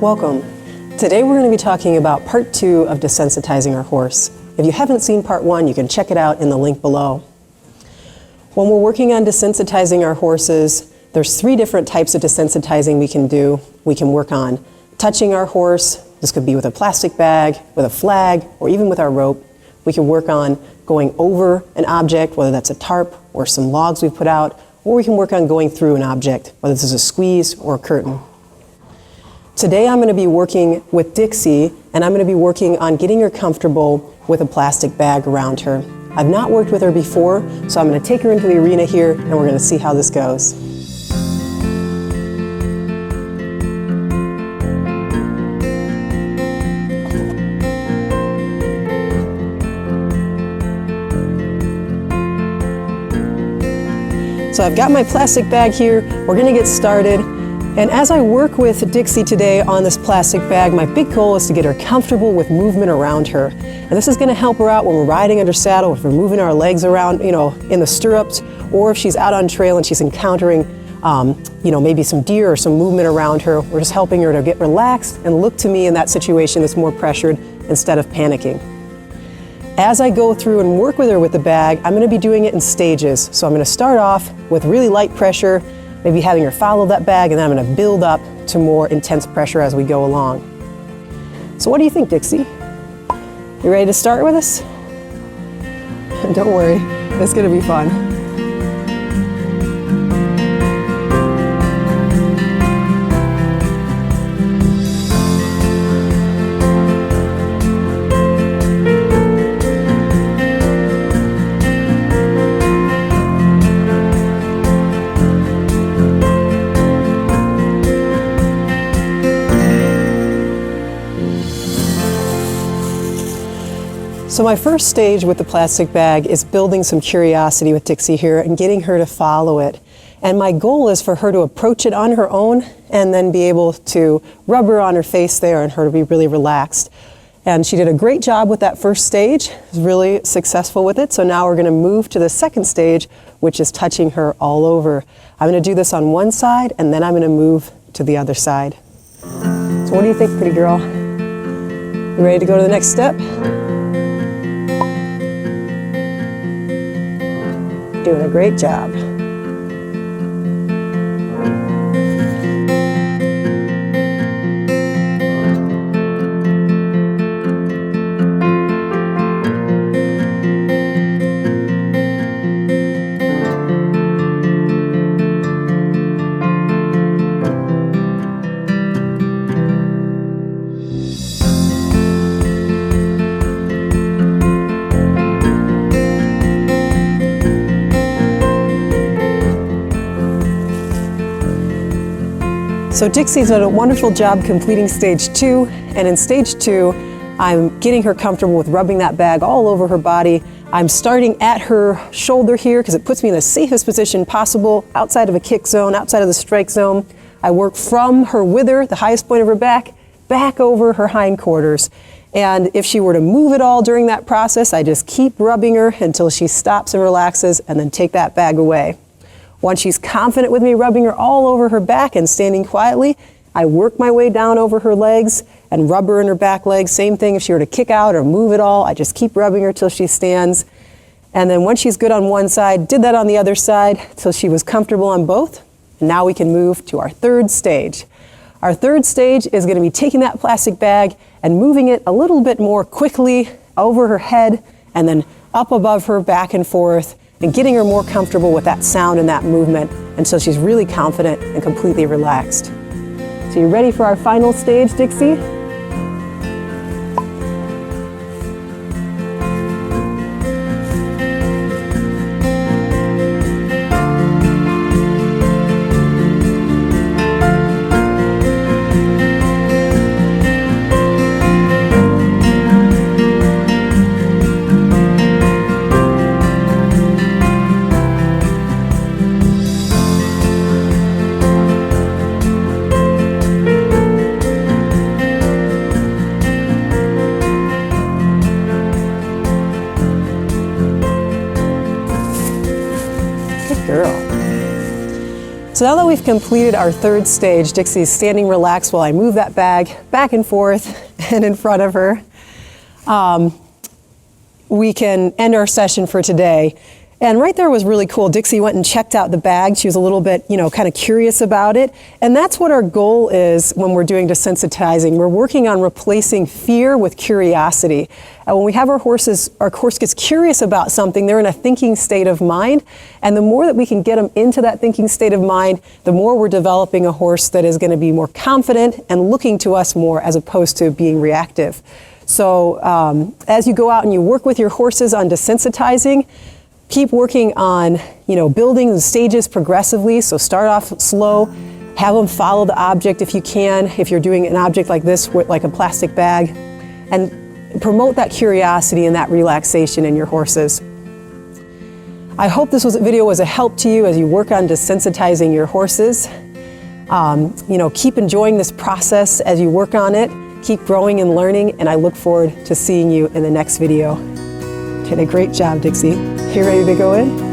Welcome. Today we're going to be talking about part 2 of desensitizing our horse. If you haven't seen part 1, you can check it out in the link below. When we're working on desensitizing our horses, there's 3 different types of desensitizing we can do. We can work on touching our horse. This could be with a plastic bag, with a flag, or even with our rope. We can work on going over an object, whether that's a tarp or some logs we've put out, or we can work on going through an object, whether this is a squeeze or a curtain. Today I'm going to be working with Dixie, and I'm going to be working on getting her comfortable with a plastic bag around her. I've not worked with her before, so I'm going to take her into the arena here, and we're going to see how this goes. So I've got my plastic bag here. We're going to get started. And as I work with Dixie today on this plastic bag, my big goal is to get her comfortable with movement around her. And this is going to help her out when we're riding under saddle, if we're moving our legs around, in the stirrups, or if she's out on trail and she's encountering, maybe some deer or some movement around her. We're just helping her to get relaxed and look to me in that situation that's more pressured instead of panicking. As I go through and work with her with the bag, I'm going to be doing it in stages. So I'm going to start off with really light pressure, maybe having her follow that bag, and then I'm going to build up to more intense pressure as we go along. So what do you think, Dixie? You ready to start with us? Don't worry, it's going to be fun. So my first stage with the plastic bag is building some curiosity with Dixie here and getting her to follow it. And my goal is for her to approach it on her own and then be able to rub her on her face there and her to be really relaxed. And she did a great job with that first stage, was really successful with it. So now we're going to move to the second stage, which is touching her all over. I'm going to do this on one side and then I'm going to move to the other side. So what do you think, pretty girl? You ready to go to the next step? Doing a great job. So Dixie's done a wonderful job completing stage 2, and in stage 2, I'm getting her comfortable with rubbing that bag all over her body. I'm starting at her shoulder here because it puts me in the safest position possible, outside of a kick zone, outside of the strike zone. I work from her wither, the highest point of her back over her hindquarters. And if she were to move at all during that process, I just keep rubbing her until she stops and relaxes, and then take that bag away. Once she's confident with me rubbing her all over her back and standing quietly, I work my way down over her legs and rub her in her back legs. Same thing if she were to kick out or move at all, I just keep rubbing her till she stands. And then once she's good on one side, did that on the other side till she was comfortable on both. And now we can move to our third stage. Our third stage is going to be taking that plastic bag and moving it a little bit more quickly over her head and then up above her, back and forth, and getting her more comfortable with that sound and that movement until she's really confident and completely relaxed. So you ready for our final stage, Dixie? So now that we've completed our third stage, Dixie's standing relaxed while I move that bag back and forth and in front of her. We can end our session for today. And right there was really cool. Dixie went and checked out the bag. She was a little bit, kind of curious about it. And that's what our goal is when we're doing desensitizing. We're working on replacing fear with curiosity. And when we have our horse gets curious about something, they're in a thinking state of mind. And the more that we can get them into that thinking state of mind, the more we're developing a horse that is going to be more confident and looking to us more as opposed to being reactive. So as you go out and you work with your horses on desensitizing, keep working on, building the stages progressively. So start off slow, have them follow the object if you can, if you're doing an object like this, with like a plastic bag, and promote that curiosity and that relaxation in your horses. I hope this video was a help to you as you work on desensitizing your horses. Keep enjoying this process as you work on it. Keep growing and learning, and I look forward to seeing you in the next video. Did a great job, Dixie. You ready to go in?